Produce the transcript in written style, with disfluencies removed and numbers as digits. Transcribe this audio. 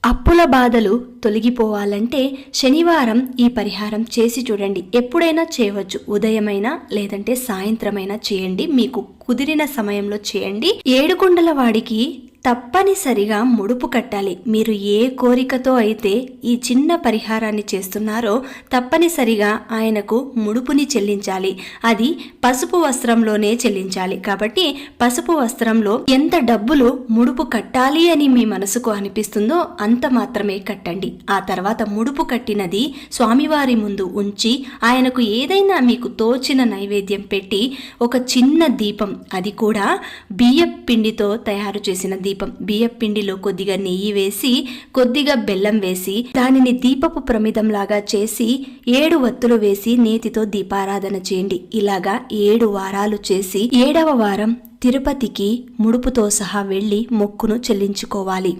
అప్పుల బాధలు తొలగిపోవాలంటే శనివారం ఈ పరిహారం చేసి చూడండి. ఎప్పుడైనా చేయవచ్చు, ఉదయమైనా లేదంటే సాయంత్రమైనా చేయండి, మీకు కుదిరిన సమయంలో చేయండి. ఏడుకొండల వాడికి తప్పనిసరిగా ముడుపు కట్టాలి. మీరు ఏ కోరికతో అయితే ఈ చిన్న పరిహారాన్ని చేస్తున్నారో తప్పనిసరిగా ఆయనకు ముడుపుని చెల్లించాలి. అది పసుపు వస్త్రంలోనే చెల్లించాలి. కాబట్టి పసుపు వస్త్రంలో ఎంత డబ్బులు ముడుపు కట్టాలి అని మీ మనసుకు అనిపిస్తుందో అంత మాత్రమే కట్టండి. ఆ తర్వాత ముడుపు కట్టినది స్వామివారి ముందు ఉంచి ఆయనకు ఏదైనా మీకు తోచిన నైవేద్యం పెట్టి ఒక చిన్న దీపం, అది కూడా బియ్యం పిండితో తయారు చేసిన దీపం, బియ్యం పిండిలో కొద్దిగా నెయ్యి వేసి కొద్దిగా బెల్లం వేసి దానిని దీపపు ప్రమిదంలాగా చేసి 7 వత్తులు వేసి నేతితో దీపారాధన చేయండి. ఇలాగా 7 వారాలు చేసి 7వ వారం తిరుపతికి ముడుపుతో సహా వెళ్లి మొక్కును చెల్లించుకోవాలి.